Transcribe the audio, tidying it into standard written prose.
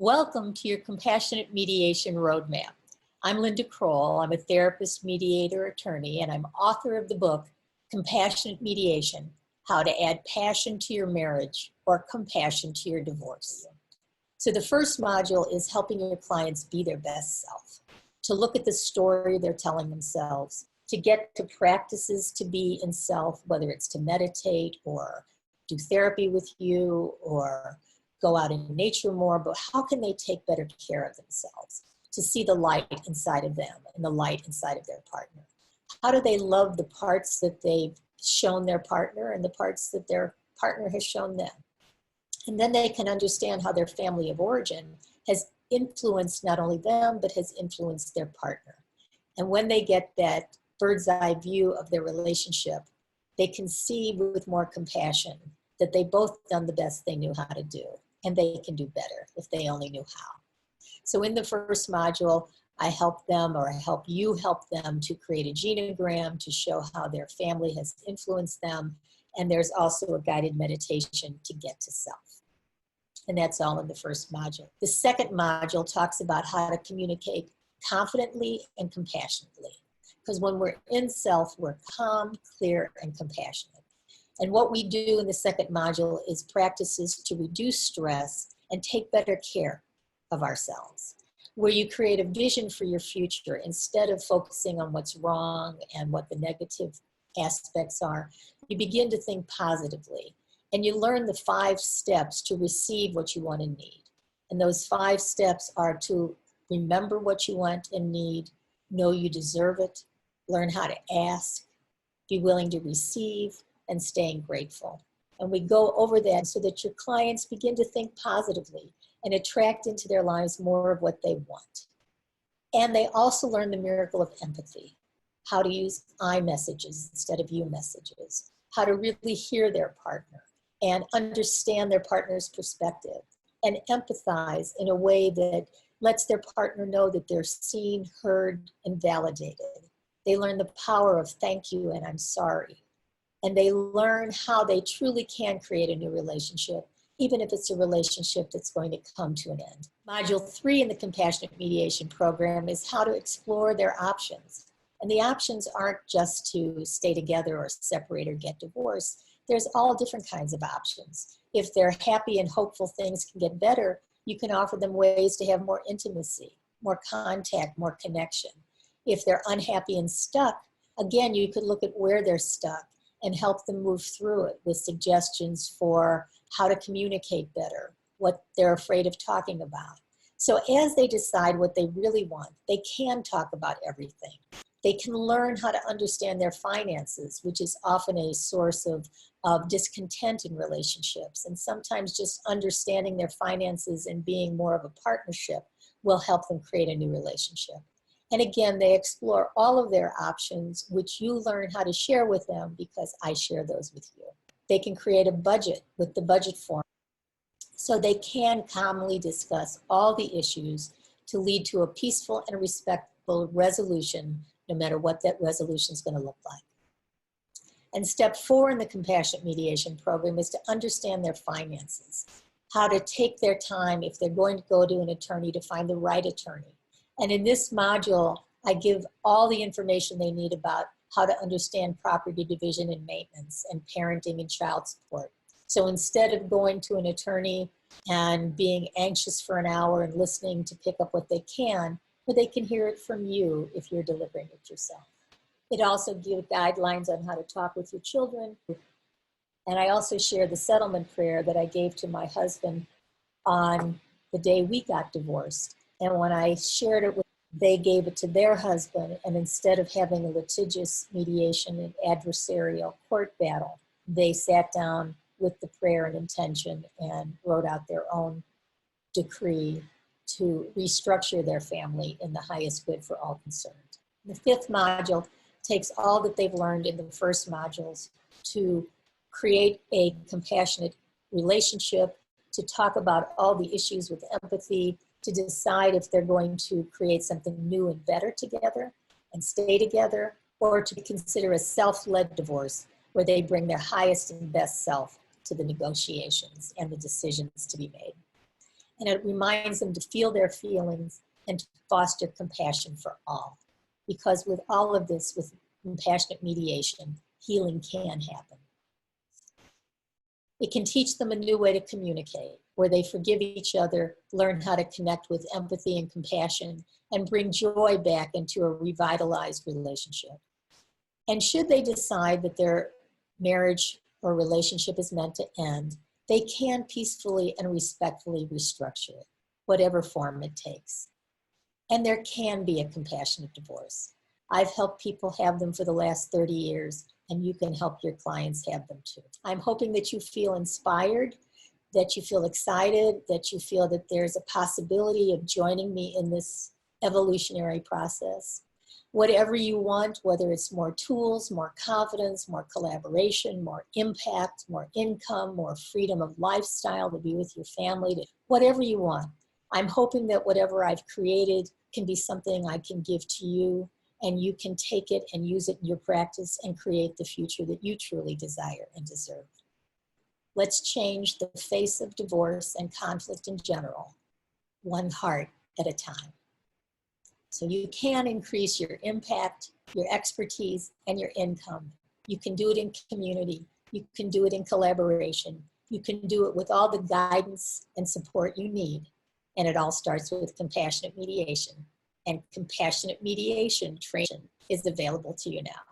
Welcome to your Compassionate Mediation Roadmap. I'm Linda Kroll. I'm a therapist, mediator, attorney, and I'm author of the book, Compassionate Mediation, How to Add Passion to Your Marriage or Compassion to Your Divorce. So the first module is helping your clients be their best self, to look at the story they're telling themselves, to get to practices to be in self, whether it's to meditate or do therapy with you or go out in nature more, but how can they take better care of themselves, to see the light inside of them and the light inside of their partner? How do they love the parts that they've shown their partner and the parts that their partner has shown them? And then they can understand how their family of origin has influenced not only them, but has influenced their partner. And when they get that bird's eye view of their relationship, they can see with more compassion that they both done the best they knew how to do. And they can do better if they only knew how. So in the first module, I help them, or I help you help them to create a genogram to show how their family has influenced them. And there's also a guided meditation to get to self. And that's all in the first module. The second module talks about how to communicate confidently and compassionately. Because when we're in self, we're calm, clear, and compassionate. And what we do in the second module is practices to reduce stress and take better care of ourselves, where you create a vision for your future instead of focusing on what's wrong and what the negative aspects are. You begin to think positively, and you learn the 5 steps to receive what you want and need. And those 5 steps are to remember what you want and need, know you deserve it, learn how to ask, be willing to receive, and staying grateful. And we go over that so that your clients begin to think positively and attract into their lives more of what they want. And they also learn the miracle of empathy, how to use I messages instead of you messages, how to really hear their partner and understand their partner's perspective and empathize in a way that lets their partner know that they're seen, heard, and validated. They learn the power of thank you and I'm sorry. And they learn how they truly can create a new relationship, even if it's a relationship that's going to come to an end. Module 3 in the Compassionate Mediation Program is how to explore their options. And the options aren't just to stay together or separate or get divorced. There's all different kinds of options. If they're happy and hopeful things can get better, you can offer them ways to have more intimacy, more contact, more connection. If they're unhappy and stuck, again, you could look at where they're stuck and help them move through it with suggestions for how to communicate better, what they're afraid of talking about. So as they decide what they really want, they can talk about everything. They can learn how to understand their finances, which is often a source of discontent in relationships. And sometimes just understanding their finances and being more of a partnership will help them create a new relationship. And again, they explore all of their options, which you learn how to share with them because I share those with you. They can create a budget with the budget form, so they can calmly discuss all the issues to lead to a peaceful and respectful resolution, no matter what that resolution is going to look like. And step 4 in the Compassionate Mediation Program is to understand their finances, how to take their time if they're going to go to an attorney to find the right attorney. And in this module, I give all the information they need about how to understand property division and maintenance and parenting and child support. So instead of going to an attorney and being anxious for an hour and listening to pick up what they can, but they can hear it from you if you're delivering it yourself. It also gives guidelines on how to talk with your children. And I also share the settlement prayer that I gave to my husband on the day we got divorced. And when I shared it with them, they gave it to their husband, and instead of having a litigious mediation and adversarial court battle, they sat down with the prayer and intention and wrote out their own decree to restructure their family in the highest good for all concerned. The 5th module takes all that they've learned in the first modules to create a compassionate relationship, to talk about all the issues with empathy, to decide if they're going to create something new and better together and stay together, or to consider a self-led divorce where they bring their highest and best self to the negotiations and the decisions to be made. and it reminds them to feel their feelings and to foster compassion for all. Because with all of this, with compassionate mediation, healing can happen. It can teach them a new way to communicate, where they forgive each other, learn how to connect with empathy and compassion, and bring joy back into a revitalized relationship. And should they decide that their marriage or relationship is meant to end, they can peacefully and respectfully restructure it, whatever form it takes. And there can be a compassionate divorce. I've helped people have them for the last 30 years, and you can help your clients have them too. I'm hoping that you feel inspired, that you feel excited, that you feel that there's a possibility of joining me in this evolutionary process. Whatever you want, whether it's more tools, more confidence, more collaboration, more impact, more income, more freedom of lifestyle to be with your family, whatever you want. I'm hoping that whatever I've created can be something I can give to you, and you can take it and use it in your practice and create the future that you truly desire and deserve. Let's change the face of divorce and conflict in general, one heart at a time. So you can increase your impact, your expertise, and your income. You can do it in community. You can do it in collaboration. You can do it with all the guidance and support you need. And it all starts with compassionate mediation. And compassionate mediation training is available to you now.